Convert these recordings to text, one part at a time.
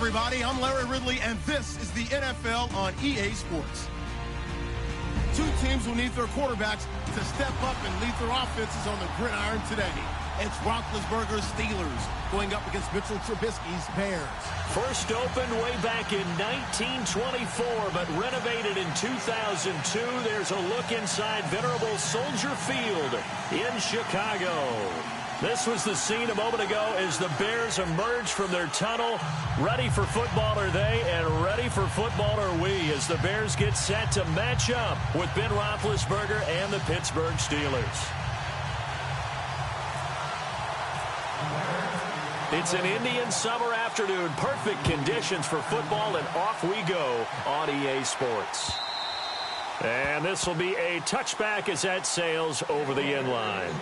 everybody. I'm Larry Ridley, and this is the NFL on EA Sports. Two teams will need their quarterbacks to step up and lead their offenses on the gridiron today. It's Roethlisberger's Steelers going up against Mitchell Trubisky's Bears. First opened way back in 1924, but renovated in 2002. There's a look inside venerable Soldier Field in Chicago. This was the scene a moment ago as the Bears emerged from their tunnel. Ready for football are they, and ready for football are we, as the Bears get set to match up with Ben Roethlisberger and the Pittsburgh Steelers. It's an Indian summer afternoon. Perfect conditions for football, and off we go on EA Sports. And this will be a touchback as that sails over the end line.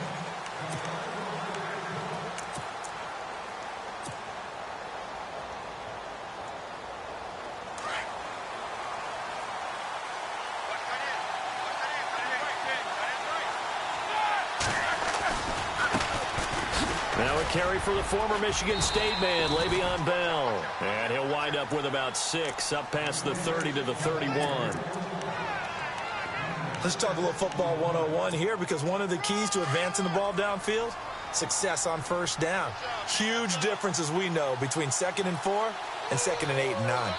Now a carry for the former Michigan State man, Le'Veon Bell. And he'll wind up with about 6, up past the 30 to the 31. Let's talk a little football 101 here, because one of the keys to advancing the ball downfield, success on first down. Huge difference, as we know, between 2nd and 4 and 2nd and 8 and 9.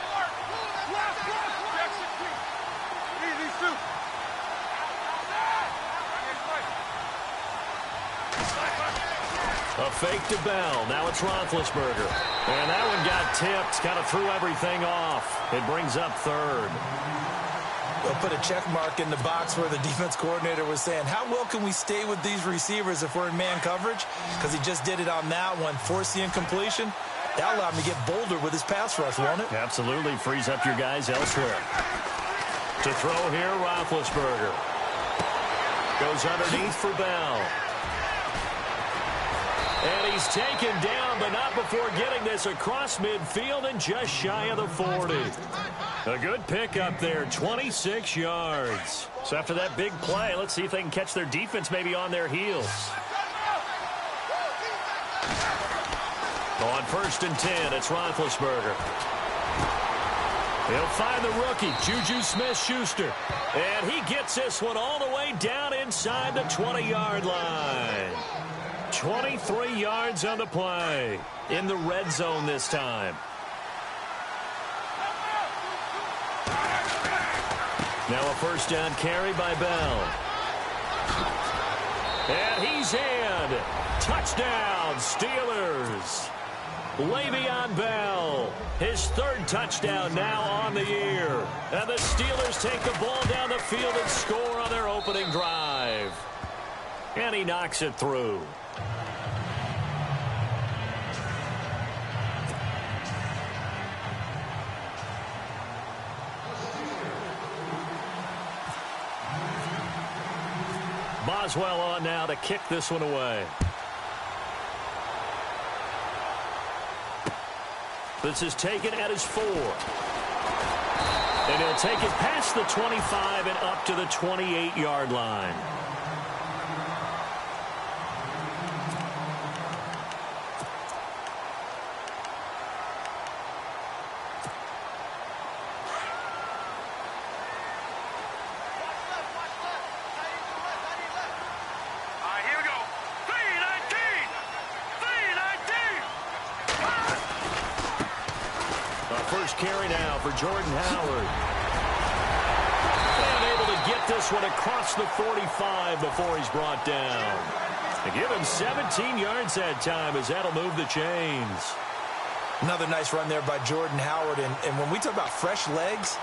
A fake to Bell. Now it's Roethlisberger. And that one got tipped. Kind of threw everything off. It brings up 3rd. They'll put a check mark in the box where the defense coordinator was saying, how well can we stay with these receivers if we're in man coverage? Because he just did it on that one. Force the incompletion. That allowed him to get bolder with his pass rush, won't it? Absolutely. Frees up your guys elsewhere. To throw here, Roethlisberger. Goes underneath for Bell. And he's taken down, but not before getting this across midfield and just shy of the 40. A good pickup there, 26 yards. So after that big play, let's see if they can catch their defense maybe on their heels. On 1st and 10, it's Roethlisberger. He'll find the rookie, Juju Smith-Schuster. And he gets this one all the way down inside the 20-yard line. 23 yards on the play. In the red zone this time. Now a first down carry by Bell. And he's in. Touchdown, Steelers. Le'Veon Bell, his 3rd touchdown now on the year. And the Steelers take the ball down the field and score on their opening drive. And he knocks it through. Boswell on now to kick this one away. This is taken at his 4. And he'll take it past the 25 and up to the 28-yard line. Carry now for Jordan Howard. And able to get this one across the 45 before he's brought down. They give him 17 yards that time, as that'll move the chains. Another nice run there by Jordan Howard. And when we talk about fresh legs,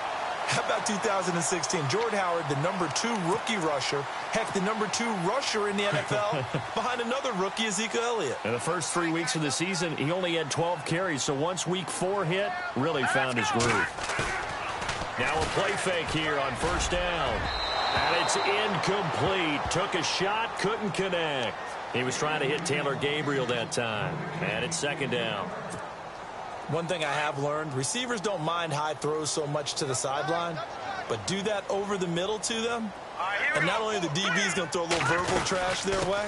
how about 2016? Jordan Howard, the #2 rookie rusher. Heck, the #2 rusher in the NFL behind another rookie, Ezekiel Elliott. In the first 3 weeks of the season, he only had 12 carries. So once week 4 hit, really found his groove. Now a play fake here on first down. And it's incomplete. Took a shot, couldn't connect. He was trying to hit Taylor Gabriel that time. And it's 2nd down. One thing I have learned, receivers don't mind high throws so much to the sideline, but do that over the middle to them, and not only the DB's going to throw a little verbal trash their way,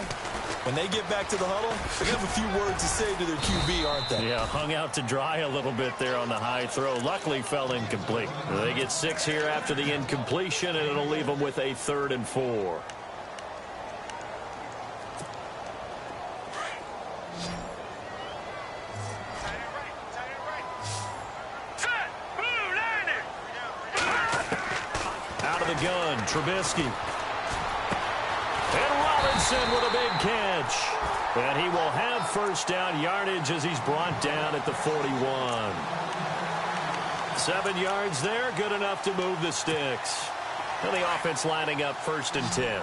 When they get back to the huddle, they're going to have a few words to say to their QB, aren't they? Yeah, hung out to dry a little bit there on the high throw. Luckily, fell incomplete. They get 6 here after the incompletion, and it'll leave them with a 3rd and 4. Out of the gun, Trubisky. And Robinson with a big catch. And he will have first down yardage as he's brought down at the 41. 7 yards there, good enough to move the sticks. And the offense lining up 1st and 10.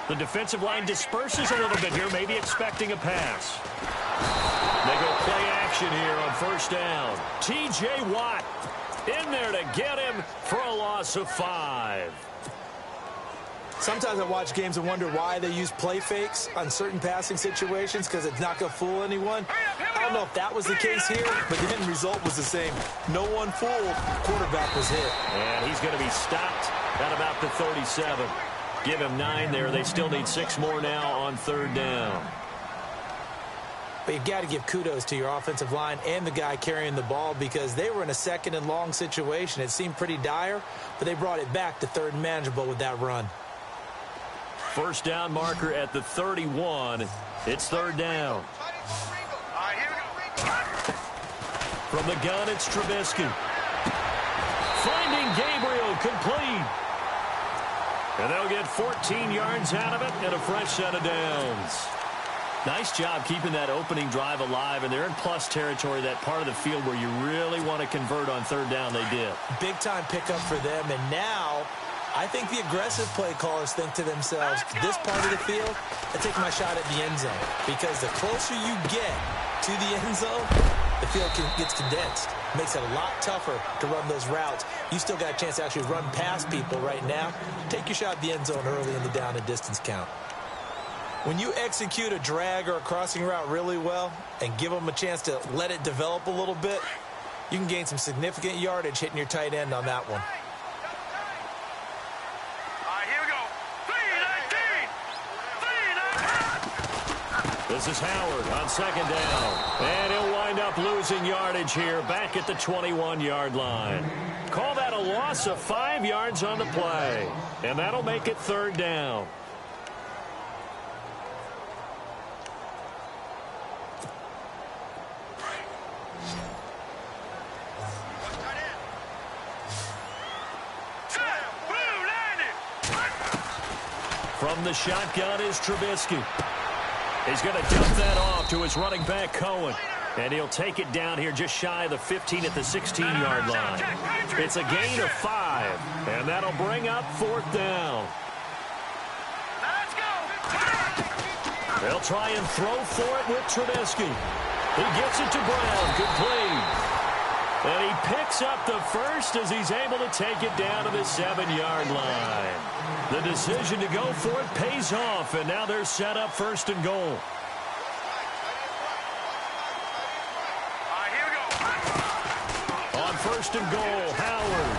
The defensive line disperses a little bit here, maybe expecting a pass. They go play action here on 1st down. T.J. Watt in there to get him for a loss of 5. Sometimes I watch games and wonder why they use play fakes on certain passing situations, because it's not going to fool anyone. I don't know if that was the case here, but the end result was the same. No one fooled. Quarterback was hit. And he's going to be stopped at about the 37. Give him 9 there. They still need 6 more now on 3rd down. But you've got to give kudos to your offensive line and the guy carrying the ball, because they were in a 2nd and long situation. It seemed pretty dire, but they brought it back to 3rd and manageable with that run. 1st down marker at the 31. It's 3rd down. From the gun, it's Trubisky. Finding Gabriel, complete. And they'll get 14 yards out of it and a fresh set of downs. Nice job keeping that opening drive alive, and they're in plus territory, that part of the field where you really want to convert on 3rd down. They did. Big-time pickup for them, and now I think the aggressive play callers think to themselves, this part of the field, I take my shot at the end zone, because the closer you get to the end zone, the field gets condensed. Makes it a lot tougher to run those routes. You still got a chance to actually run past people right now. Take your shot at the end zone early in the down and distance count. When you execute a drag or a crossing route really well and give them a chance to let it develop a little bit, you can gain some significant yardage hitting your tight end on that one. This is Howard on 2nd down. And he'll wind up losing yardage here back at the 21-yard line. Call that a loss of 5 yards on the play. And that'll make it 3rd down. From the shotgun is Trubisky. He's going to dump that off to his running back, Cohen. And he'll take it down here just shy of the 15 at the 16-yard line. It's a gain of 5, and that'll bring up 4th down. They'll try and throw for it with Trubisky. He gets it to Brown, complete. And he picks up the first as he's able to take it down to the 7-yard line. The decision to go for it pays off, and now they're set up 1st and goal. On 1st and goal, Howard.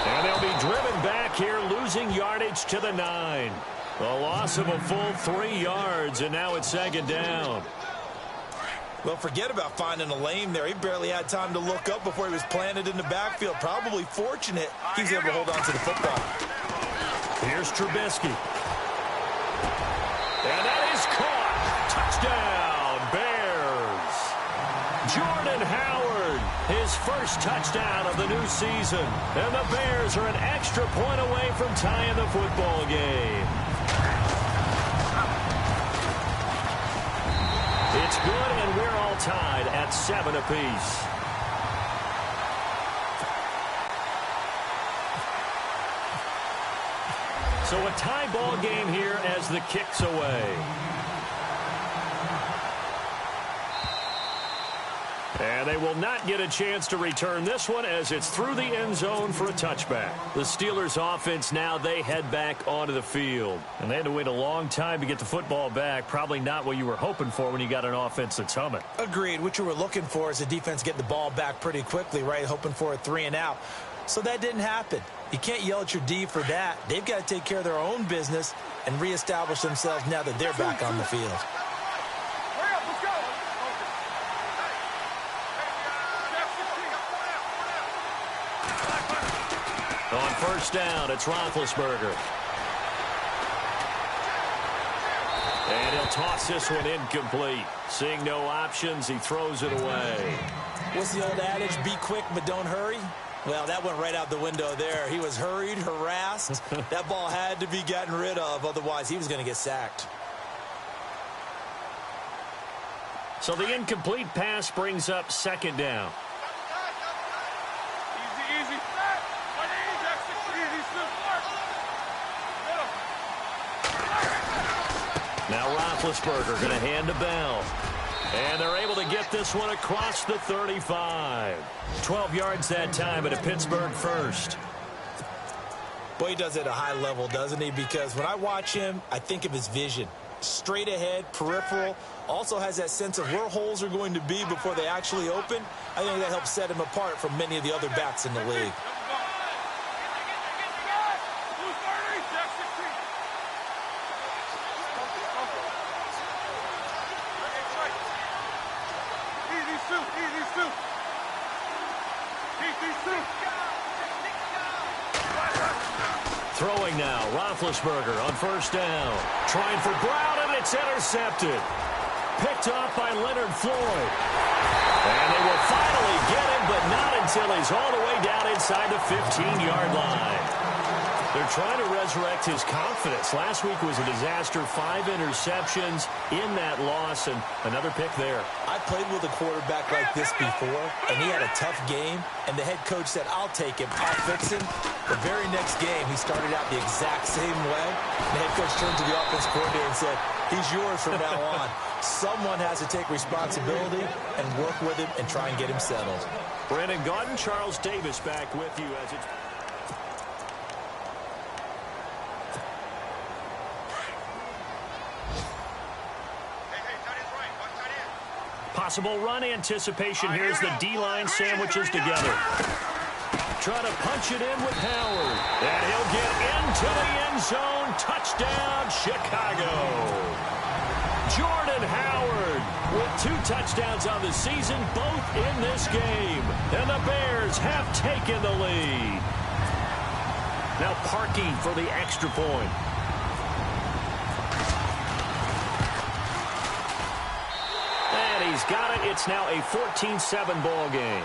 And they'll be driven back here, losing yardage to the 9. A loss of a full 3 yards, and now it's 2nd down. Well, forget about finding a lane there. He barely had time to look up before he was planted in the backfield. Probably fortunate he's able to hold on to the football. Here's Trubisky. And that is caught. Touchdown, Bears. Jordan Howard, his first touchdown of the new season. And the Bears are an extra point away from tying the football game. It's good, and we're all tied at 7 apiece. So a tie ball game here as the kick's away. And they will not get a chance to return this one as it's through the end zone for a touchback. The Steelers offense now, they head back onto the field. And they had to wait a long time to get the football back. Probably not what you were hoping for when you got an offense that's humming. Agreed. What you were looking for is the defense getting the ball back pretty quickly, right? Hoping for a 3 and out. So that didn't happen. You can't yell at your D for that. They've got to take care of their own business and reestablish themselves now that they're back on the field. On first down, it's Roethlisberger. And he'll toss this one incomplete. Seeing no options, he throws it away. What's the old adage? Be quick, but don't hurry. Well, that went right out the window there. He was hurried, harassed. That ball had to be gotten rid of. Otherwise, he was going to get sacked. So the incomplete pass brings up second down. Now Roethlisberger going to hand to Bell. And they're able to get this one across the 35. 12 yards that time at a Pittsburgh first. Boy, he does it at a high level, doesn't he? Because when I watch him, I think of his vision. Straight ahead, peripheral. Also has that sense of where holes are going to be before they actually open. I think that helps set him apart from many of the other backs in the league. Throwing now, Roethlisberger on first down. Trying for Brown, and it's intercepted. Picked off by Leonard Floyd. And they will finally get him, but not until he's all the way down inside the 15-yard line. They're trying to resurrect his confidence. Last week was a disaster. 5 interceptions in that loss, and another pick there. I played with a quarterback like this before, and he had a tough game, and the head coach said, I'll take him, I'll fix him. The very next game, he started out the exact same way. The head coach turned to the offense coordinator and said, he's yours from now on. Someone has to take responsibility and work with him and try and get him settled. Brandon Gaudin, Charles Davis back with you as it's... Possible run anticipation. Here's the D-line sandwiches together. Try to punch it in with Howard. And he'll get into the end zone. Touchdown, Chicago. Jordan Howard with 2 touchdowns on the season, both in this game. And the Bears have taken the lead. Now Parkey for the extra point. He's got it. It's now a 14-7 ball game.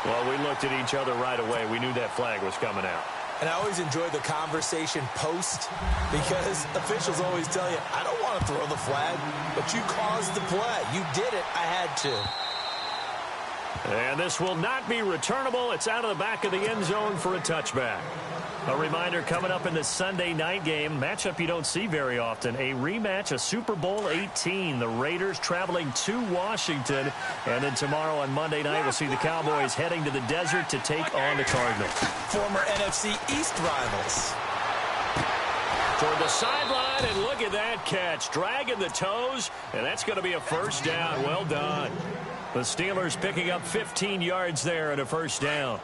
Well, we looked at each other right away. We knew that flag was coming out. And I always enjoy the conversation post because officials always tell you, I don't want to throw the flag, but you caused the play. You did it. I had to. And this will not be returnable. It's out of the back of the end zone for a touchback. A reminder coming up in the Sunday night game, matchup you don't see very often, a rematch of Super Bowl 18. The Raiders traveling to Washington. And then tomorrow on Monday night, we'll see the Cowboys heading to the desert to take on the Cardinals. Former NFC East rivals. Toward the sideline, and look at that catch. Dragging the toes, and that's going to be a first down. Well done. The Steelers picking up 15 yards there at a first down.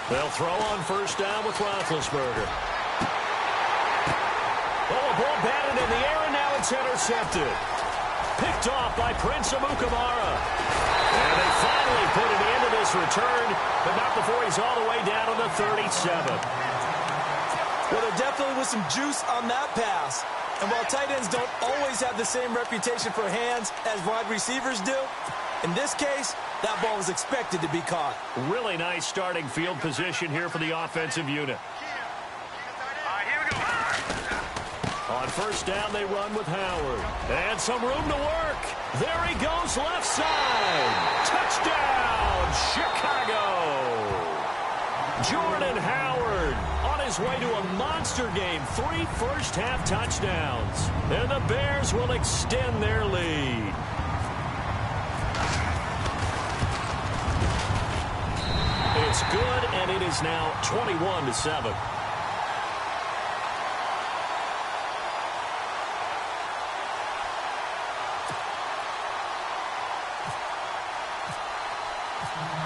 They'll throw on first down with Roethlisberger. Oh, a ball batted in the air, and now it's intercepted. Picked off by Prince Amukamara. And they finally put an end to this return, but not before he's all the way down to the 37. Well, there definitely was some juice on that pass. And while tight ends don't always have the same reputation for hands as wide receivers do, in this case, that ball was expected to be caught. Really nice starting field position here for the offensive unit. On first down, they run with Howard. And some room to work. There he goes, left side. Touchdown, Chicago. Jordan Howard on his way to a monster game. 3 first-half touchdowns. And the Bears will extend their lead. It's good, and it is now 21-7.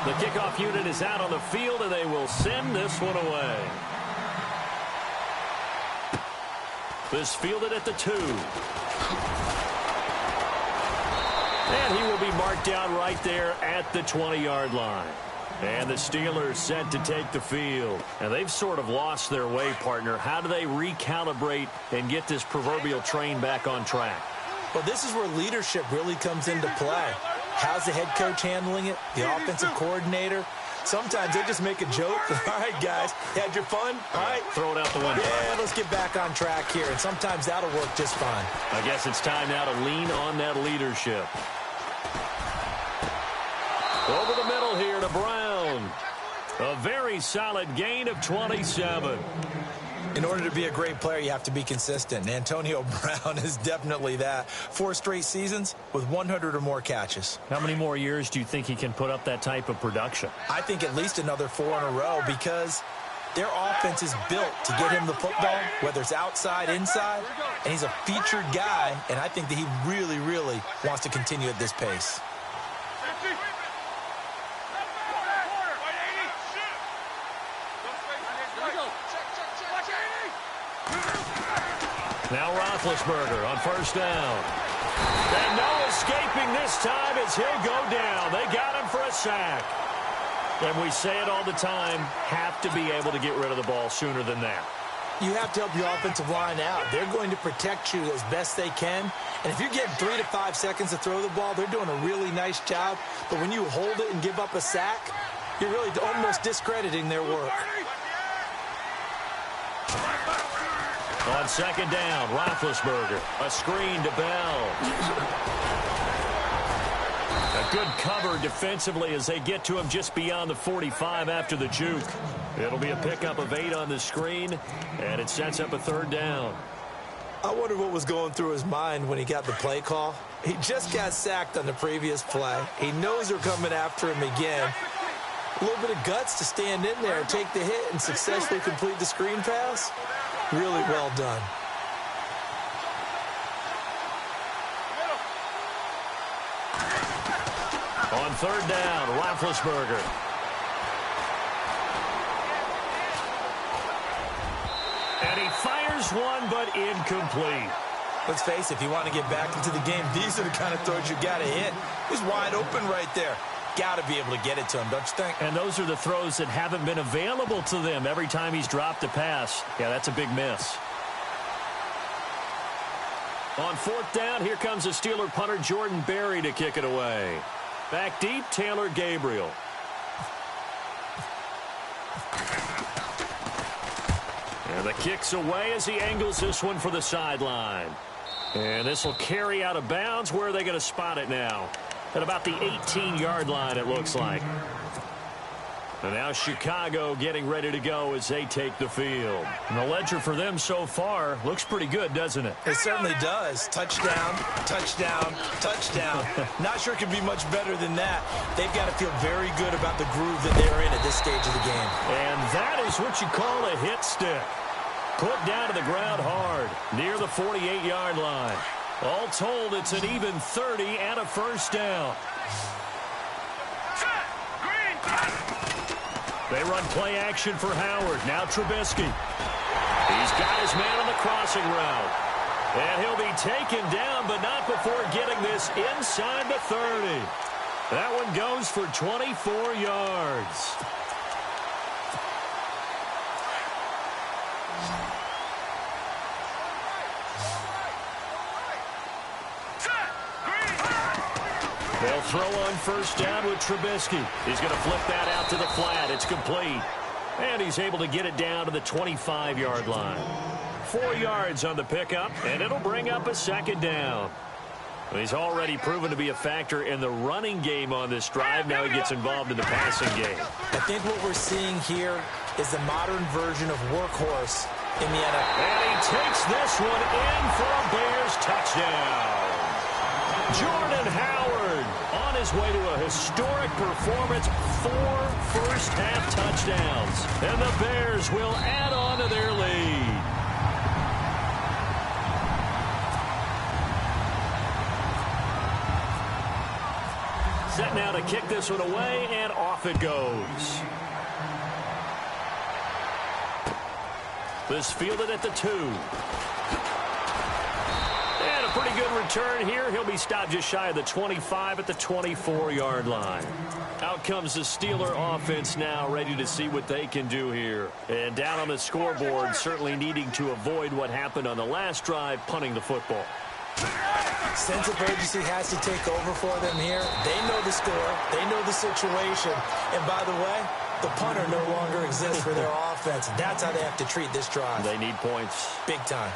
The kickoff unit is out on the field, and they will send this one away. This fielded at the 2. And he will be marked down right there at the 20-yard line. And the Steelers set to take the field. And they've sort of lost their way, partner. How do they recalibrate and get this proverbial train back on track? Well, this is where leadership really comes into play. How's the head coach handling it? The offensive coordinator? Sometimes they just make a joke. All right, guys, had your fun? All right. Throw it out the window. Yeah, let's get back on track here. And sometimes that'll work just fine. I guess it's time now to lean on that leadership. Over the middle here to Brown. A very solid gain of 27. In order to be a great player, you have to be consistent. And Antonio Brown is definitely that. 4 straight seasons with 100 or more catches. How many more years do you think he can put up that type of production? I think at least another 4 in a row because their offense is built to get him the football, whether it's outside, inside. And he's a featured guy, and I think that he really, really wants to continue at this pace. Now Roethlisberger on first down. And no escaping this time as he'll go down. They got him for a sack. And we say it all the time, have to be able to get rid of the ball sooner than that. You have to help your offensive line out. They're going to protect you as best they can. And if you're getting 3 to 5 seconds to throw the ball, they're doing a really nice job. But when you hold it and give up a sack, you're really almost discrediting their work. On second down, Roethlisberger. A screen to Bell. A good cover defensively as they get to him just beyond the 45 after the juke. It'll be a pickup of 8 on the screen, and it sets up a third down. I wonder what was going through his mind when he got the play call. He just got sacked on the previous play. He knows they're coming after him again. A little bit of guts to stand in there and take the hit and successfully complete the screen pass. Really well done. On third down, Roethlisberger. And he fires one, but incomplete. Let's face it, if you want to get back into the game, these are the kind of throws you got to hit. He's wide open right there. Got to be able to get it to him, don't you think? And those are the throws that haven't been available to them every time he's dropped a pass. Yeah, that's a big miss. On fourth down, here comes the Steeler punter Jordan Berry to kick it away. Back deep, Taylor Gabriel. And the kick's away as he angles this one for the sideline. And this will carry out of bounds. Where are they going to spot it now? At about the 18-yard line, it looks like. And now Chicago getting ready to go as they take the field. And the ledger for them so far looks pretty good, doesn't it? It certainly does. Touchdown, touchdown, touchdown. Not sure it could be much better than that. They've got to feel very good about the groove that they're in at this stage of the game. And that is what you call a hit stick. Put down to the ground hard, near the 48-yard line. All told, it's an even 30 and a first down. They run play action for Howard. Now Trubisky. He's got his man on the crossing route. And he'll be taken down, but not before getting this inside the 30. That one goes for 24 yards. They'll throw on first down with Trubisky. He's going to flip that out to the flat. It's complete. And he's able to get it down to the 25-yard line. 4 yards on the pickup, and it'll bring up a second down. He's already proven to be a factor in the running game on this drive. Now he gets involved in the passing game. I think what we're seeing here is the modern version of workhorse in the NFL. And he takes this one in for a Bears touchdown. Jordan Howard on his way to a historic performance, 4 first-half touchdowns. And the Bears will add on to their lead. set now to kick this one away, and off it goes. This fielded at the 2. And a pretty good return here. He'll be stopped just shy of the 25 at the 24-yard line. Out comes the Steeler offense now, ready to see what they can do here. And down on the scoreboard, certainly needing to avoid what happened on the last drive, punting the football. Sense of urgency has to take over for them here. They know the score. They know the situation. And by the way, the punter no longer exists for their offense. That's how they have to treat this drive. They need points. Big time.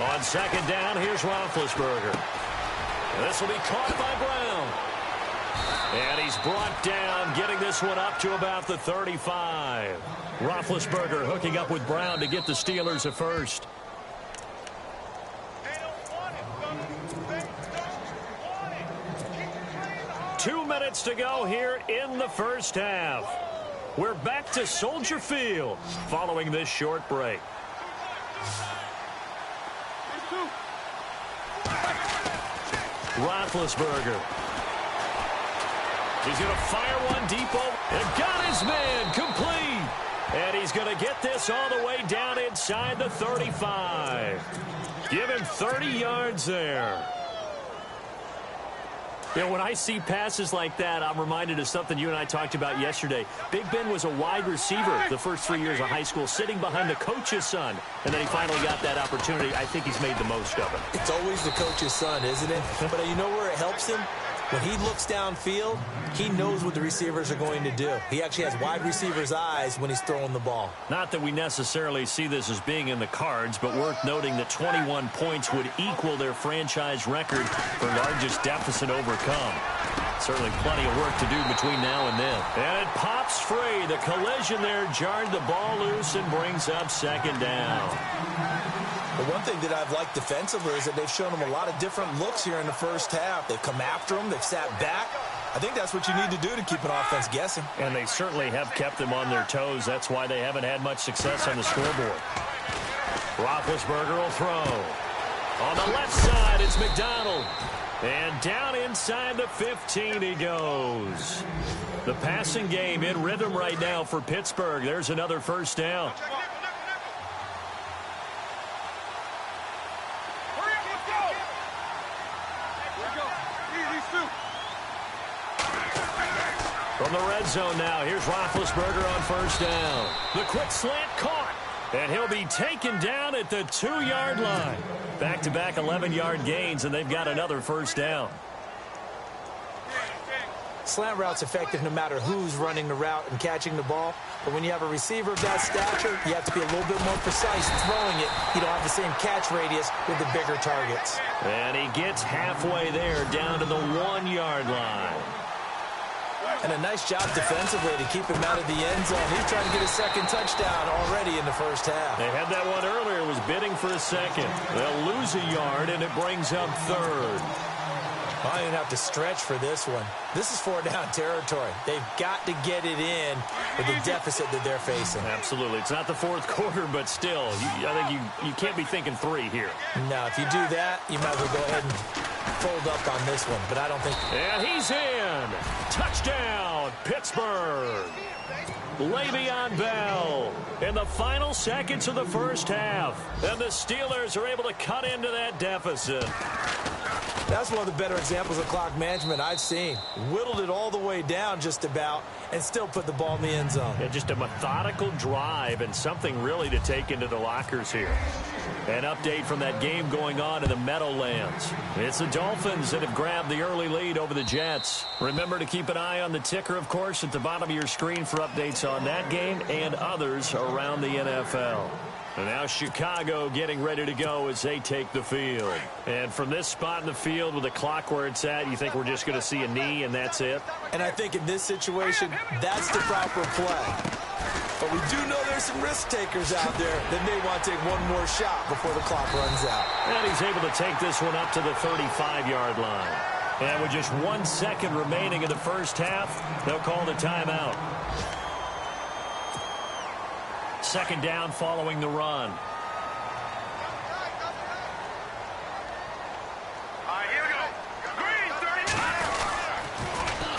On second down, here's Roethlisberger. This will be caught by Brown. And he's brought down, getting this one up to about the 35. Roethlisberger hooking up with Brown to get the Steelers a first. Two minutes to go here in the first half. We're back to Soldier Field following this short break. Roethlisberger. He's going to fire one deep over and got his man complete. And he's going to get this all the way down inside the 35. Give him 30 yards there. You know, when I see passes like that, I'm reminded of something you and I talked about yesterday. Big Ben was a wide receiver the first 3 years of high school, sitting behind the coach's son. And then he finally got that opportunity. I think he's made the most of it. It's always the coach's son, isn't it? But you know where it helps him? When he looks downfield, he knows what the receivers are going to do. He actually has wide receivers' eyes when he's throwing the ball. Not that we necessarily see this as being in the cards, but worth noting that 21 points would equal their franchise record for largest deficit overcome. Certainly plenty of work to do between now and then. And it pops free. The collision there jarred the ball loose and brings up second down. The one thing that I've liked defensively is that they've shown them a lot of different looks here in the first half. They've come after them. They've sat back. I think that's what you need to do to keep an offense guessing. And they certainly have kept them on their toes. That's why they haven't had much success on the scoreboard. Roethlisberger will throw. On the left side, it's McDonald. And down inside the 15 he goes. The passing game in rhythm right now for Pittsburgh. There's another first down. From the red zone now, here's Roethlisberger on first down. The quick slant caught, and he'll be taken down at the 2-yard line. Back-to-back 11-yard gains, and they've got another first down. Slant route's effective no matter who's running the route and catching the ball. But when you have a receiver of that stature, you have to be a little bit more precise throwing it. You don't have the same catch radius with the bigger targets. And he gets halfway there, down to the 1-yard line. And a nice job defensively to keep him out of the end zone. He's trying to get a second touchdown already in the first half. They had that one earlier, was bidding for a second. They'll lose a yard, and it brings up third. I didn't have to stretch for this one. This is 4-down territory. They've got to get it in with the deficit that they're facing. Absolutely. It's not the fourth quarter, but still, I think you can't be thinking 3 here. No, if you do that, you might as well go ahead and fold up on this one, but I don't think... And he's in! Touchdown, Pittsburgh! Le'Veon Bell in the final seconds of the first half. And the Steelers are able to cut into that deficit. That's one of the better examples of clock management I've seen. Whittled it all the way down just about and still put the ball in the end zone. Yeah, just a methodical drive and something really to take into the lockers here. An update from that game going on in the Meadowlands. It's the Dolphins that have grabbed the early lead over the Jets. Remember to keep an eye on the ticker, of course, at the bottom of your screen for updates on that game and others around the NFL. And now Chicago getting ready to go as they take the field. And from this spot in the field with the clock where it's at, you think we're just going to see a knee and that's it? And I think in this situation, that's the proper play. But we do know there's some risk takers out there that may want to take one more shot before the clock runs out. And he's able to take this one up to the 35-yard line. And with just 1 second remaining in the first half, they'll call the timeout. second down following the run.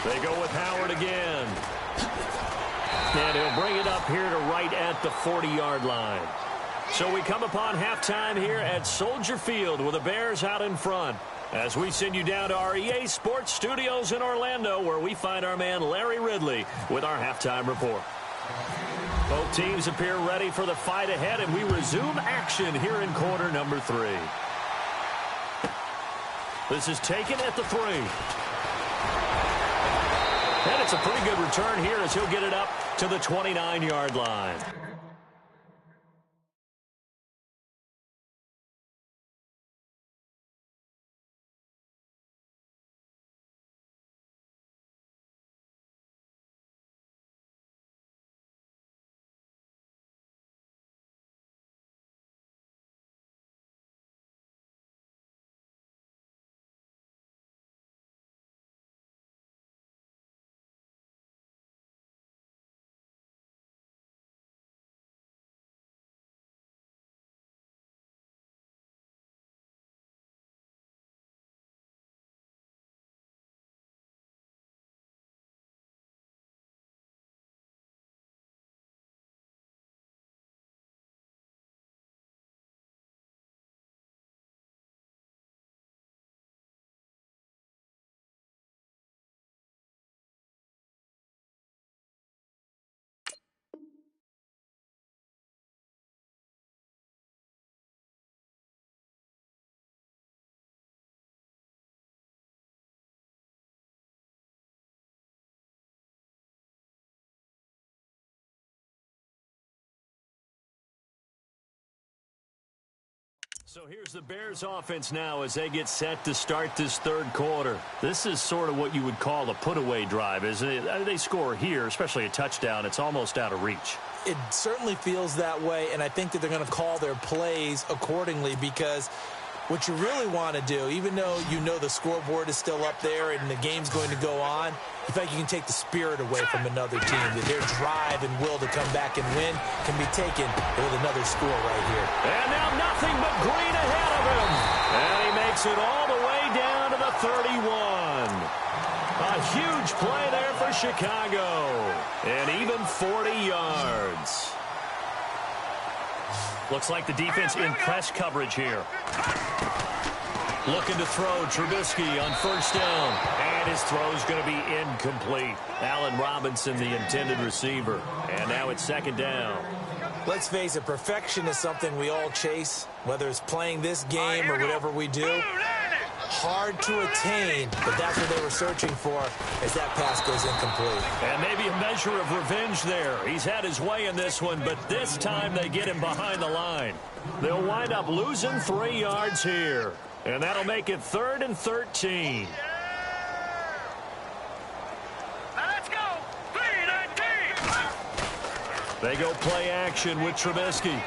They go with Howard again. And he'll bring it up here to right at the 40-yard line. So we come upon halftime here at Soldier Field with the Bears out in front, as we send you down to our EA Sports Studios in Orlando, where we find our man Larry Ridley with our halftime report. Both teams appear ready for the fight ahead, and we resume action here in quarter number 3. This is taken at the 3. And it's a pretty good return here as he'll get it up to the 29-yard line. So here's the Bears offense now as they get set to start this third quarter. This is sort of what you would call a put-away drive, isn't it? They score here, especially a touchdown. It's almost out of reach. It certainly feels that way, and I think that they're going to call their plays accordingly, because what you really want to do, even though you know the scoreboard is still up there and the game's going to go on, in fact, you can take the spirit away from another team. That their drive and will to come back and win can be taken with another score right here. And now nothing but green ahead of him. And he makes it all the way down to the 31. A huge play there for Chicago. And even 40 yards. Looks like the defense in press coverage here. Looking to throw Trubisky on first down. And his throw's going to be incomplete. Allen Robinson, the intended receiver. And now it's second down. Let's face it, perfection is something we all chase, whether it's playing this game or whatever we do. Hard to attain, but that's what they were searching for as that pass goes incomplete. And maybe a measure of revenge there. He's had his way in this one, but this time they get him behind the line. They'll wind up losing 3 yards here. And that'll make it 3rd and 13. Let's go. 3-19. They go play action with Trubisky.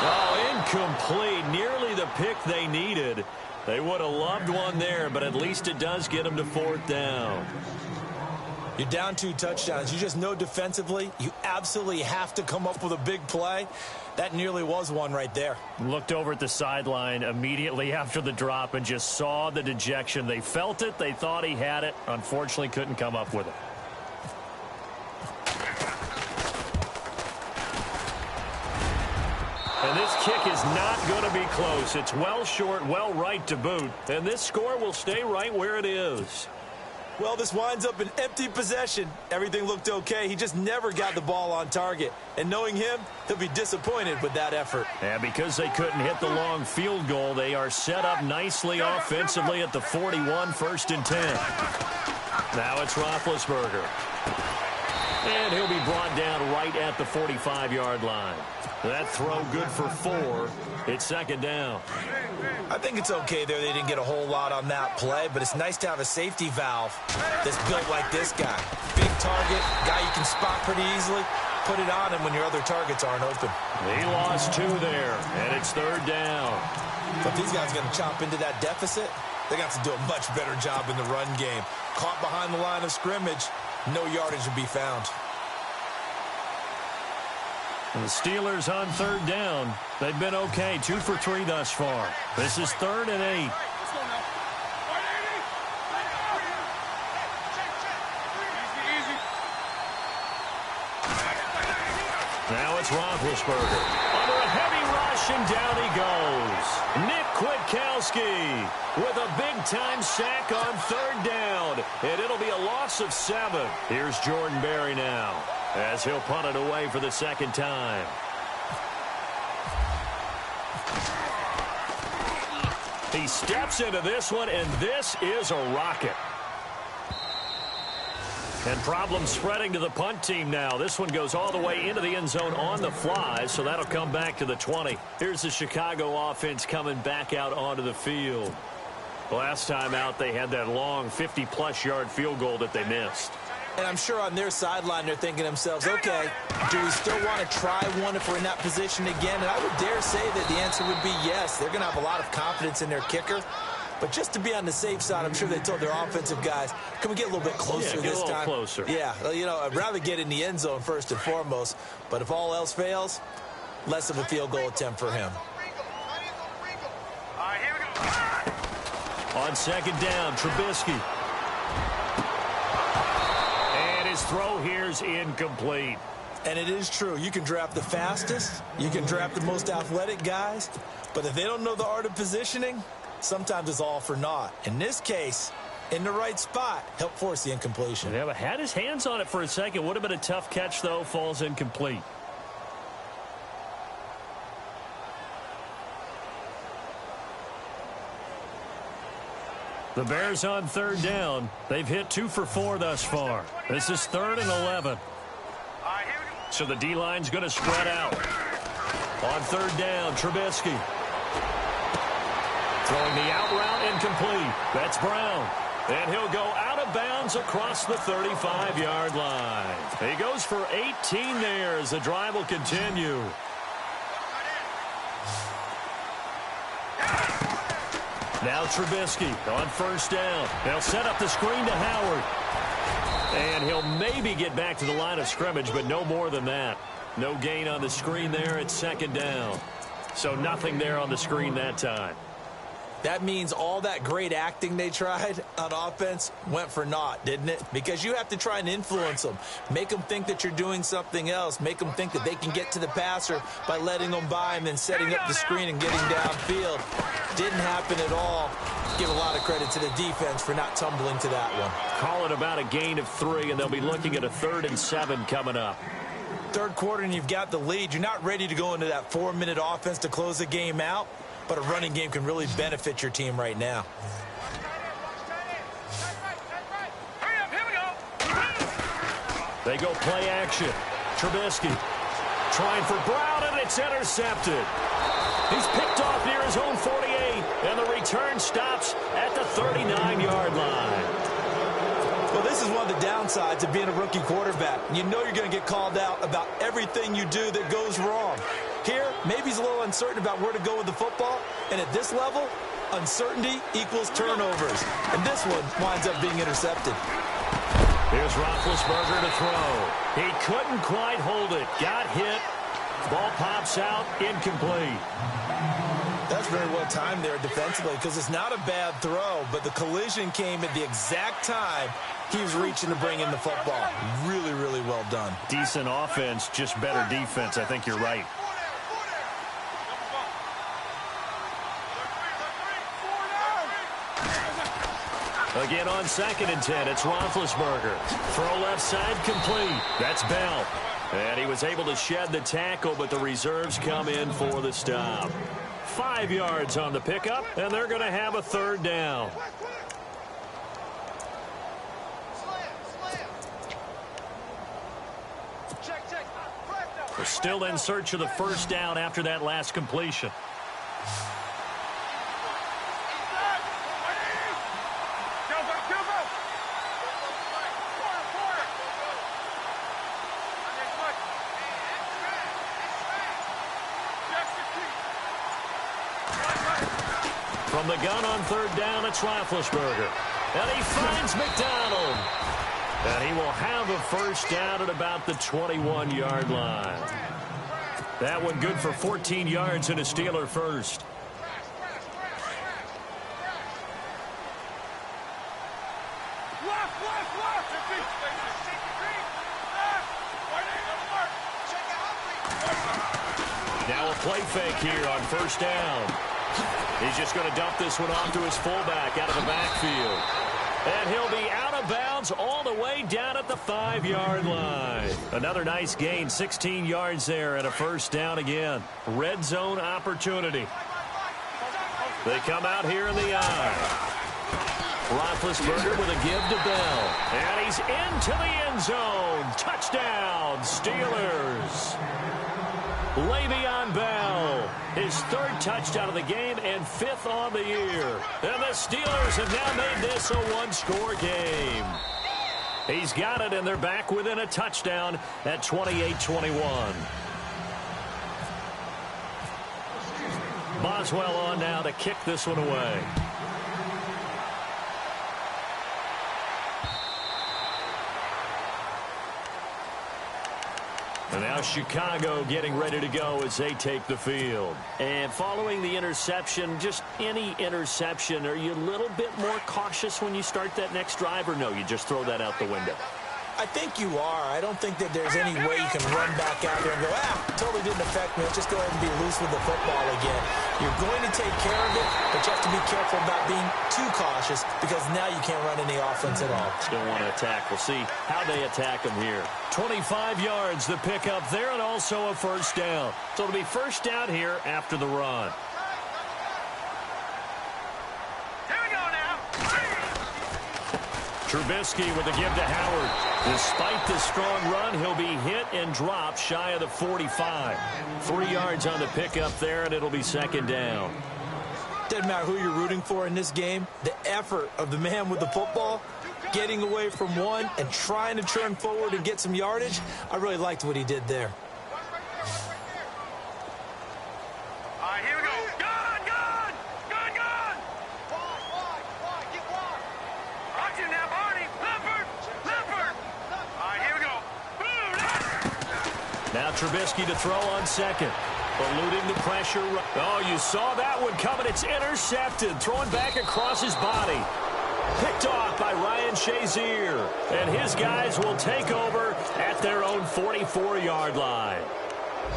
Oh, incomplete. Nearly the pick they needed. They would have loved one there, but at least it does get them to 4th down. You're down 2 touchdowns. You just know defensively you absolutely have to come up with a big play. That nearly was one right there. Looked over at the sideline immediately after the drop and just saw the dejection. They felt it. They thought he had it. Unfortunately, couldn't come up with it. And this kick is not going to be close. It's well short, well right to boot. And this score will stay right where it is. Well, this winds up an empty possession. Everything looked okay. He just never got the ball on target. And knowing him, he'll be disappointed with that effort. And because they couldn't hit the long field goal, they are set up nicely offensively at the 41, 1st and 10. Now it's Roethlisberger. And he'll be brought down right at the 45-yard line. That throw good for 4. It's second down. I think it's okay there. They didn't get a whole lot on that play, but it's nice to have a safety valve that's built like this guy. Big target, guy you can spot pretty easily. Put it on him when your other targets aren't open. He lost 2 there, and it's 3rd down. But these guys are going to chop into that deficit. They got to do a much better job in the run game. Caught behind the line of scrimmage, no yardage to be found. And the Steelers on third down. They've been okay, 2 for 3 thus far. This is 3rd and 8. Now it's Roethlisberger. Under a heavy rush, and down he goes. Nick Kwiatkowski with a big-time sack on 3rd down. And it'll be a loss of 7. Here's Jordan Berry now, as he'll punt it away for the 2nd time. He steps into this one, and this is a rocket. And problems spreading to the punt team now. This one goes all the way into the end zone on the fly, so that'll come back to the 20. Here's the Chicago offense coming back out onto the field. Last time out, they had that long 50-plus yard field goal that they missed. And I'm sure on their sideline, they're thinking to themselves, okay, do we still want to try one if we're in that position again? And I would dare say that the answer would be yes. They're going to have a lot of confidence in their kicker. But just to be on the safe side, I'm sure they told their offensive guys, can we get a little bit closer this time? Yeah, get a little closer. Yeah, you know, I'd rather get in the end zone first and foremost. But if all else fails, less of a field goal attempt for him. All right, here we go. On 2nd down, Trubisky. And his throw here is incomplete. And it is true. You can draft the fastest. You can draft the most athletic guys. But if they don't know the art of positioning, sometimes it's all for naught. In this case, in the right spot, help force the incompletion. Yeah, but had his hands on it for a second. Would have been a tough catch, though. Falls incomplete. The Bears on 3rd down. They've hit 2 for 4 thus far. This is 3rd and 11. So the D-line's going to spread out. On 3rd down, Trubisky. Throwing the out route incomplete. That's Brown. And he'll go out of bounds across the 35-yard line. He goes for 18 there as the drive will continue. Now Trubisky on 1st down. They'll set up the screen to Howard. And he'll maybe get back to the line of scrimmage, but no more than that. No gain on the screen there at 2nd down. So nothing there on the screen that time. That means all that great acting they tried on offense went for naught, didn't it? Because you have to try and influence them. Make them think that you're doing something else. Make them think that they can get to the passer by letting them by and then setting up the screen and getting downfield. Didn't happen at all. Give a lot of credit to the defense for not tumbling to that one. Call it about a gain of 3, and they'll be looking at a 3rd and 7 coming up. 3rd quarter and you've got the lead. You're not ready to go into that 4-minute offense to close the game out. But a running game can really benefit your team right now. They go play action. Trubisky trying for Brown, and it's intercepted. He's picked off near his own 48, and the return stops at the 39-yard line. Well, this is one of the downsides of being a rookie quarterback. You know you're going to get called out about everything you do that goes wrong. Here, maybe he's a little uncertain about where to go with the football. And at this level, uncertainty equals turnovers. And this one winds up being intercepted. Here's Roethlisberger to throw. He couldn't quite hold it. Got hit. Ball pops out. Incomplete. That's very well timed there defensively because it's not a bad throw, but the collision came at the exact time he was reaching to bring in the football. Really, really well done. Decent offense, just better defense. I think you're right. Again on 2nd and 10, it's Roethlisberger. Throw left side complete. That's Bell. And he was able to shed the tackle, but the reserves come in for the stop. 5 yards on the pickup, and they're going to have a 3rd down. We're still in search of the 1st down after that last completion. From the gun on 3rd down, it's Roethlisberger. And he finds McDonald. And he will have a 1st down at about the 21-yard line. That one good for 14 yards and a Steeler first. Now a play fake here on first down. He's just going to dump this one off to his fullback out of the backfield. And he'll be out of bounds all the way down at the 5-yard line. Another nice gain, 16 yards there and a first down again. Red zone opportunity. They come out here in the eye. Roethlisberger with a give to Bell. And he's into the end zone. Touchdown, Steelers. Le'Veon Bell, his third touchdown of the game and fifth on the year. And the Steelers have now made this a one-score game. He's got it, and they're back within a touchdown at 28-21. Boswell on now to kick this one away. And now Chicago getting ready to go as they take the field. And following the interception, just any interception, are you a little bit more cautious when you start that next drive, or no, you just throw that out the window? I think you are. I don't think that there's any way you can run back out there and go, totally didn't affect me. Let's just go ahead and be loose with the football again. You're going to take care of it, but you have to be careful about being too cautious because now you can't run any offense at all. Still want to attack. We'll see how they attack them here. 25 yards the pickup there and also a first down. So it'll be first down here after the run. Trubisky with a give to Howard. Despite the strong run, he'll be hit and dropped shy of the 45. 3 yards on the pickup there, and it'll be second down. Doesn't matter who you're rooting for in this game. The effort of the man with the football, getting away from one and trying to turn forward and get some yardage, I really liked what he did there. Now Trubisky to throw on second. Eluding the pressure. Oh, you saw that one coming. It's intercepted. Throwing back across his body. Picked off by Ryan Shazier. And his guys will take over at their own 44-yard line.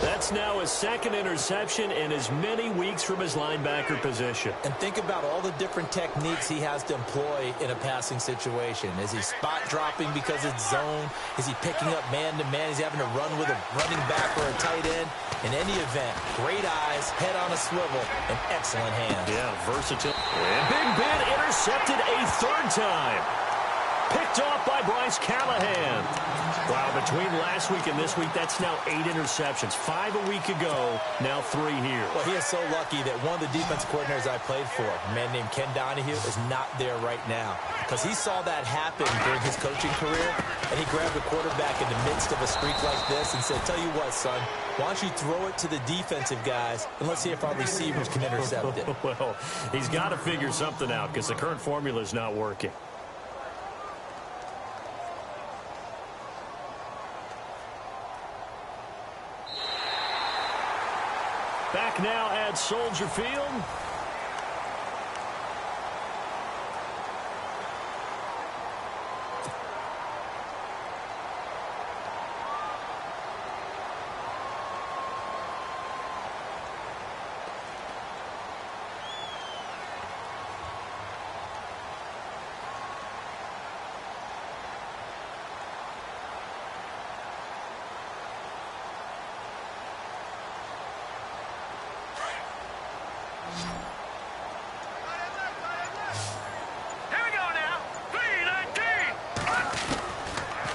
That's now his second interception in as many weeks from his linebacker position. And think about all the different techniques he has to employ in a passing situation. Is he spot dropping because it's zone? Is he picking up man-to-man? Is he having to run with a running back or a tight end? In any event, great eyes, head on a swivel, and excellent hands. Yeah, versatile. And Big Ben intercepted a third time. Picked off by Bryce Callahan. Wow, between last week and this week, that's now 8 interceptions. 5 a week ago, now 3 here. Well, he is so lucky that one of the defensive coordinators I played for, a man named Ken Donahue, is not there right now. Because he saw that happen during his coaching career, and he grabbed the quarterback in the midst of a streak like this and said, tell you what, son, why don't you throw it to the defensive guys, and let's see if our receivers can intercept it. Well, he's got to figure something out because the current formula is not working. Back now at Soldier Field.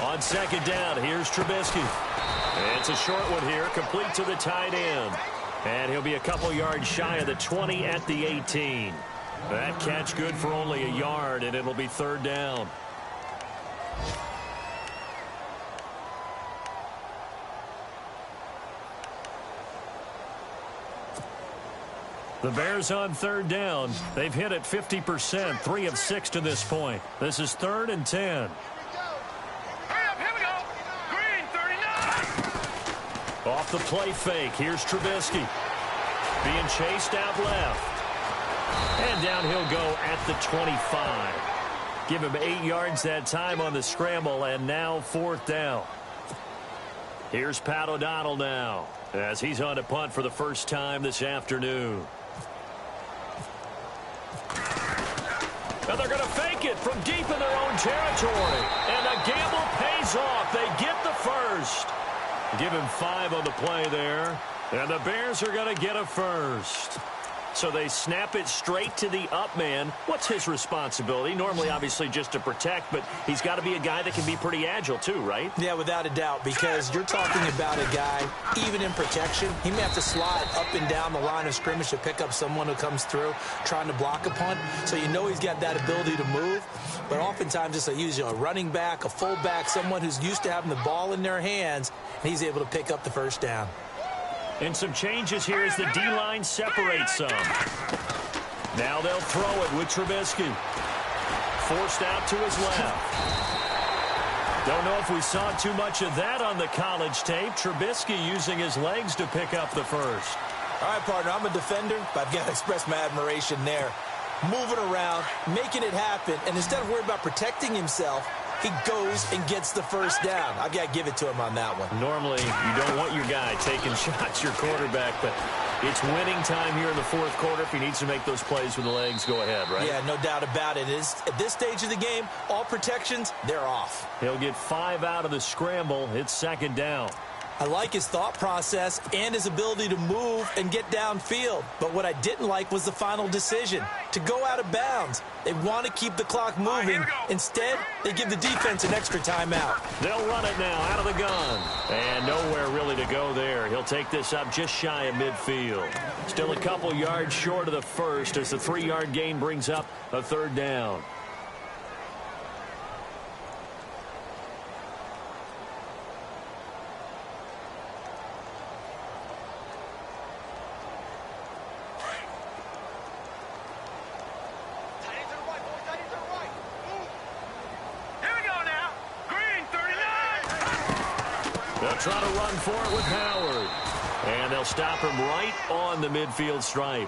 On second down, here's Trubisky. It's a short one here, complete to the tight end. And he'll be a couple yards shy of the 20 at the 18. That catch good for only a yard, and it'll be third down. The Bears on third down. They've hit it 50%, 3 of 6 to this point. This is 3rd and 10. Off the play fake, here's Trubisky. Being chased out left. And down he'll go at the 25. Give him 8 yards that time on the scramble, and now 4th down. Here's Pat O'Donnell now, as he's on to punt for the first time this afternoon. And they're going to fake it from deep in their own territory. And the gamble pays off. They get the first. Give him 5 on the play there. And the Bears are going to get a first. So they snap it straight to the up man. What's his responsibility? Normally, obviously, just to protect, but he's got to be a guy that can be pretty agile too, right? Yeah, without a doubt, because you're talking about a guy, even in protection, he may have to slide up and down the line of scrimmage to pick up someone who comes through trying to block a punt. So you know he's got that ability to move, but oftentimes it's usually a running back, a fullback, someone who's used to having the ball in their hands, and he's able to pick up the first down. And some changes here as the D-line separates some. Now they'll throw it with Trubisky. Forced out to his left. Don't know if we saw too much of that on the college tape. Trubisky using his legs to pick up the first. All right, partner, I'm a defender, but I've got to express my admiration there. Moving around, making it happen, and instead of worrying about protecting himself, he goes and gets the first down. I've got to give it to him on that one. Normally, you don't want your guy taking shots, your quarterback, but it's winning time here in the 4th quarter. If he needs to make those plays with the legs, go ahead, right? Yeah, no doubt about it. At this stage of the game, all protections, they're off. He'll get 5 out of the scramble. It's 2nd down. I like his thought process and his ability to move and get downfield. But what I didn't like was the final decision, to go out of bounds. They want to keep the clock moving. Instead, they give the defense an extra timeout. They'll run it now out of the gun. And nowhere really to go there. He'll take this up just shy of midfield. Still a couple yards short of the first as the 3-yard gain brings up a 3rd down. Try to run for it with Howard. And they'll stop him right on the midfield stripe.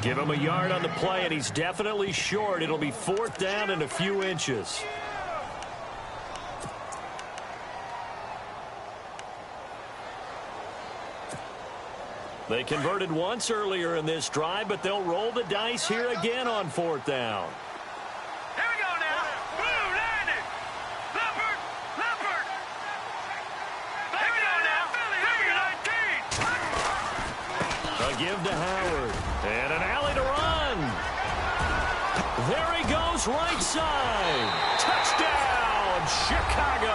Give him a yard on the play, and he's definitely short. It'll be 4th down and a few inches. They converted once earlier in this drive, but they'll roll the dice here again on 4th down. Give to Howard. And an alley to run. There he goes, right side. Touchdown, Chicago.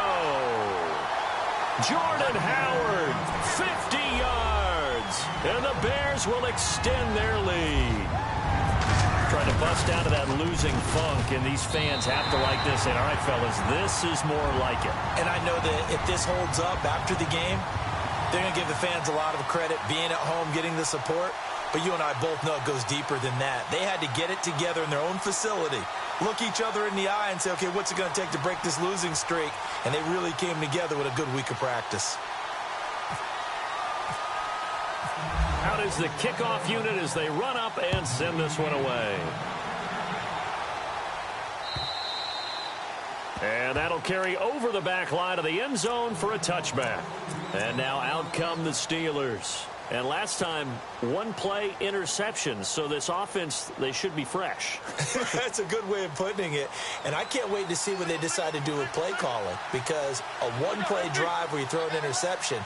Jordan Howard, 50 yards. And the Bears will extend their lead. Trying to bust out of that losing funk, and these fans have to like this. And all right, fellas, this is more like it. And I know that if this holds up after the game, they're going to give the fans a lot of credit, being at home, getting the support. But you and I both know it goes deeper than that. They had to get it together in their own facility, look each other in the eye and say, okay, what's it going to take to break this losing streak? And they really came together with a good week of practice. Out is the kickoff unit as they run up and send this one away. And that'll carry over the back line of the end zone for a touchback. And now out come the Steelers. And last time, 1-play interception. So this offense, they should be fresh. That's a good way of putting it. And I can't wait to see what they decide to do with play calling. Because a 1-play drive where you throw an interception,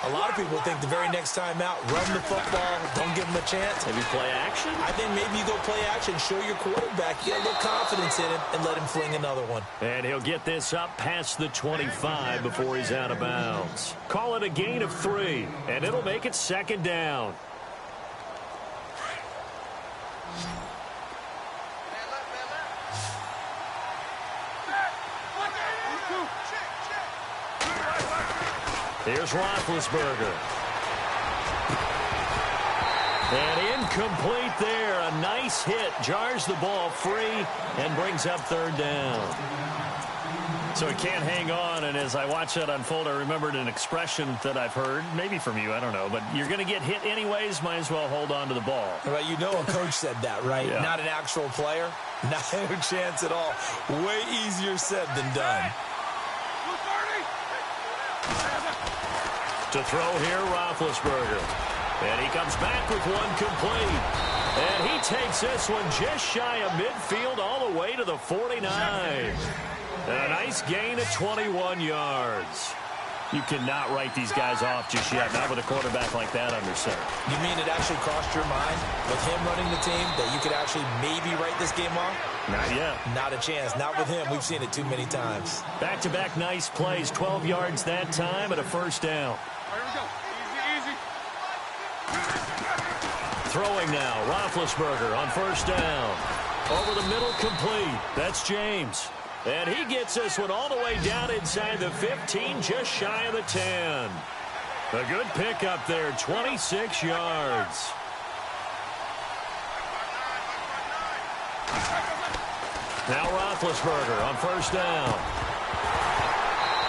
a lot of people think the very next time out, run the football, don't give them a chance. Maybe play action? I think maybe you go play action, show your quarterback, get a little confidence in him, and let him fling another one. And he'll get this up past the 25 before he's out of bounds. Call it a gain of 3, and it'll make it 2nd down. Here's Roethlisberger. And incomplete there. A nice hit. Jars the ball free and brings up 3rd down. So it can't hang on, and as I watch that unfold, I remembered an expression that I've heard, maybe from you, I don't know, but you're going to get hit anyways, might as well hold on to the ball. Well, you know a coach said that, right? Yeah. Not an actual player. Not a chance at all. Way easier said than done. To throw here, Roethlisberger. And he comes back with one complete. And he takes this one just shy of midfield all the way to the 49. A nice gain of 21 yards. You cannot write these guys off just yet, not with a quarterback like that under center. You mean it actually crossed your mind with him running the team that you could actually maybe write this game off? Not yet. Not a chance. Not with him. We've seen it too many times. Back-to-back nice plays, 12 yards that time and a first down. Here we go. Easy, easy. Throwing now, Roethlisberger on first down. Over the middle, complete. That's James. And he gets this one all the way down inside the 15, just shy of the 10. A good pickup there, 26 yards. Now Roethlisberger on first down.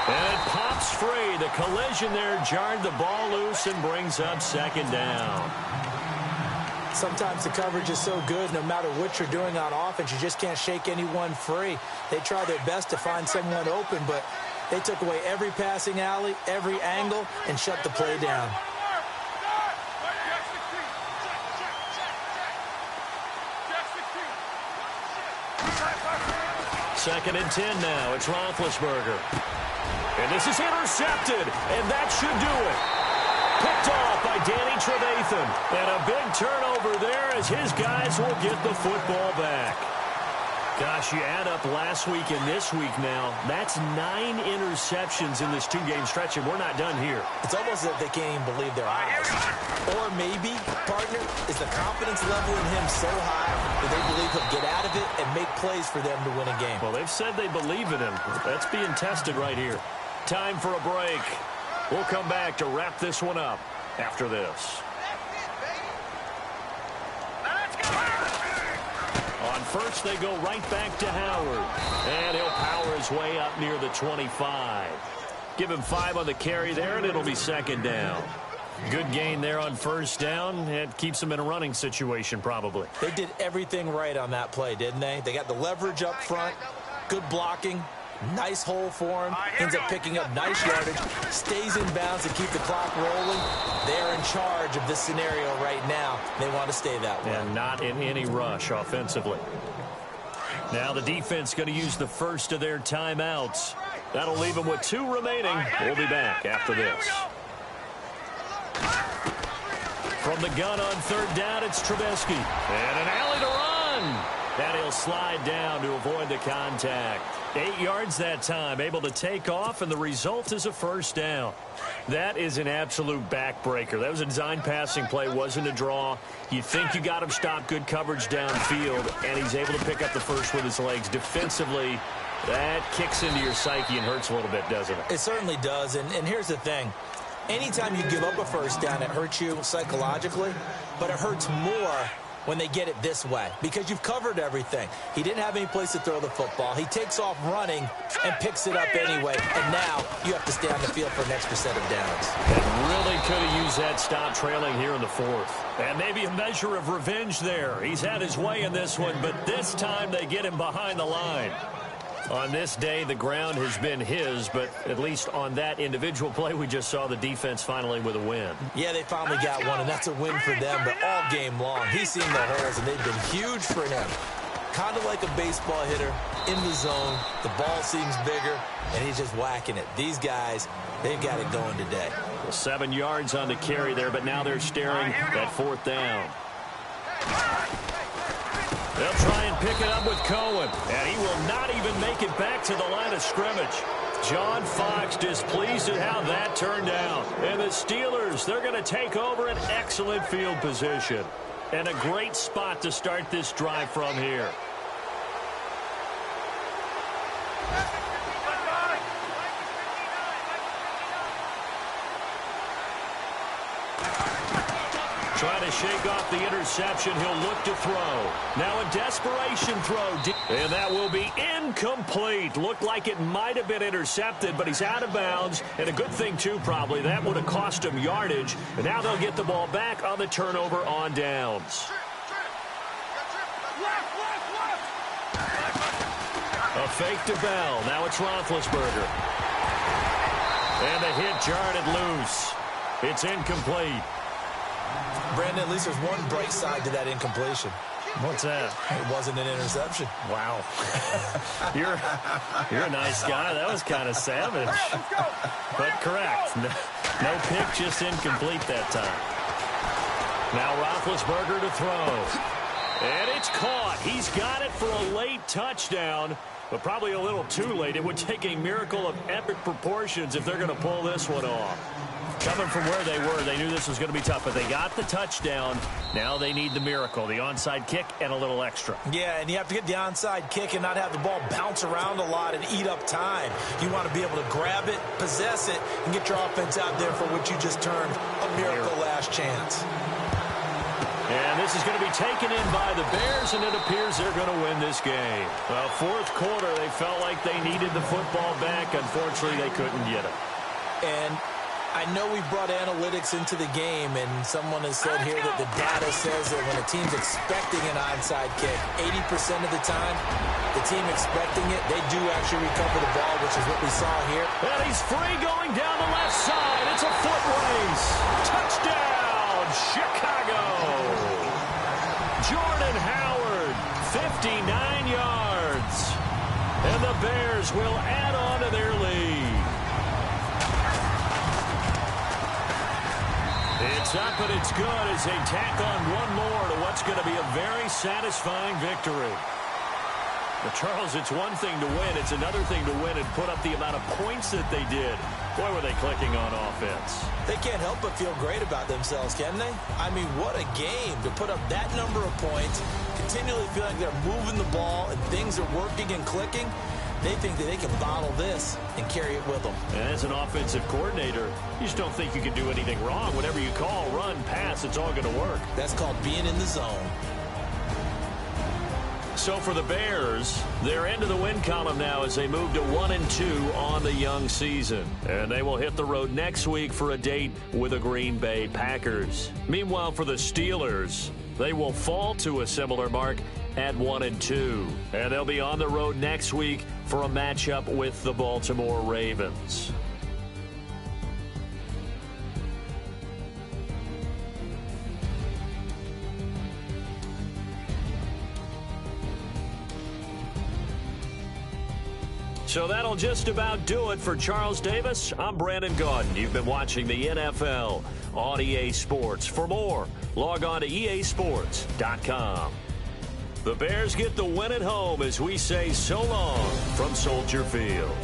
And it pops free. The collision there jarred the ball loose and brings up second down. Sometimes the coverage is so good, no matter what you're doing on offense, you just can't shake anyone free. They try their best to find someone open, but they took away every passing alley, every angle, and shut the play down. Second and 10 now. It's Roethlisberger. And this is intercepted, and that should do it. Picked off by Danny Trevathan. And a big turnover there as his guys will get the football back. Gosh, you add up last week and this week now. That's 9 interceptions in this 2-game stretch, and we're not done here. It's almost as if they can't even believe their eyes. Or maybe, partner, is the confidence level in him so high that they believe he'll get out of it and make plays for them to win a game. Well, they've said they believe in him. That's being tested right here. Time for a break. We'll come back to wrap this one up after this. On first, they go right back to Howard. And he'll power his way up near the 25. Give him 5 on the carry there, and it'll be second down. Good gain there on first down. It keeps them in a running situation, probably. They did everything right on that play, didn't they? They got the leverage up front, good blocking, nice hole for him, ends up picking up nice yardage, stays in bounds to keep the clock rolling. They're in charge of this scenario right now. They want to stay that way. And not in any rush offensively. Now the defense going to use the first of their timeouts. That'll leave them with 2 remaining. We'll be back after this. From the gun on third down, it's Trubisky. And an alley to run. And he'll slide down to avoid the contact. 8 yards that time, able to take off, and the result is a first down. That is an absolute backbreaker. That was a design passing play, wasn't a draw. You think you got him stopped, good coverage downfield, and he's able to pick up the first with his legs. Defensively, that kicks into your psyche and hurts a little bit, doesn't it? It certainly does, and here's the thing. Anytime you give up a first down, it hurts you psychologically, but it hurts more when they get it this way because you've covered everything. He didn't have any place to throw the football. He takes off running and picks it up anyway, and now you have to stay on the field for an extra set of downs. And really could have used that stop trailing here in the fourth. And maybe a measure of revenge there. He's had his way in this one, but this time they get him behind the line. On this day, the ground has been his, but at least on that individual play, we just saw the defense finally with a win. Yeah, they finally got one, and that's a win for them, but all game long, he's seen the holes, and they've been huge for him. Kind of like a baseball hitter in the zone. The ball seems bigger, and he's just whacking it. These guys, they've got it going today. Well, 7 yards on the carry there, but now they're staring at fourth down. They'll try and pick it up with Cohen, and he will not even make it back to the line of scrimmage. John Fox displeased at how that turned out. And the Steelers, they're going to take over an excellent field position. And a great spot to start this drive from here. Trying to shake off the interception. He'll look to throw. Now a desperation throw. And that will be incomplete. Looked like it might have been intercepted, but he's out of bounds. And a good thing, too, probably. That would have cost him yardage. And now they'll get the ball back on the turnover on downs. A fake to Bell. Now it's Roethlisberger. And the hit jarred it loose. It's incomplete. Brandon, at least there's one bright side to that incompletion. What's that? It wasn't an interception. Wow. You're a nice guy. That was kind of savage. But correct. No pick, just incomplete that time. Now Roethlisberger to throw. And it's caught. He's got it for a late touchdown, but probably a little too late. It would take a miracle of epic proportions if they're going to pull this one off. Coming from where they were, they knew this was going to be tough, but they got the touchdown. Now they need the miracle, the onside kick and a little extra. Yeah, and you have to get the onside kick and not have the ball bounce around a lot and eat up time. You want to be able to grab it, possess it, and get your offense out there for what you just termed a miracle last chance. And this is going to be taken in by the Bears, and it appears they're going to win this game. Well, fourth quarter, they felt like they needed the football back. Unfortunately, they couldn't get it. And I know we brought analytics into the game, and someone has said here that the data says that when a team's expecting an onside kick, 80% of the time, the team expecting it, they do actually recover the ball, which is what we saw here. And he's free going down the left side. It's a foot race. Touchdown, Chicago. Jordan Howard, 59 yards. And the Bears will add on to their lead. It's up and it's good as they tack on one more to what's going to be a very satisfying victory. But Charles, it's one thing to win. It's another thing to win and put up the amount of points that they did. Boy, were they clicking on offense. They can't help but feel great about themselves, can they? I mean, what a game to put up that number of points, continually feel like they're moving the ball and things are working and clicking. They think that they can bottle this and carry it with them. And as an offensive coordinator, you just don't think you can do anything wrong. Whatever you call, run, pass, it's all going to work. That's called being in the zone. So for the Bears, they're into the win column now as they move to 1-2 on the young season. And they will hit the road next week for a date with the Green Bay Packers. Meanwhile, for the Steelers, they will fall to a similar mark at 1-2. And they'll be on the road next week for a matchup with the Baltimore Ravens. So that'll just about do it for Charles Davis. I'm Brandon Gaudin. You've been watching the NFL on EA Sports. For more, log on to easports.com. The Bears get the win at home as we say so long from Soldier Field.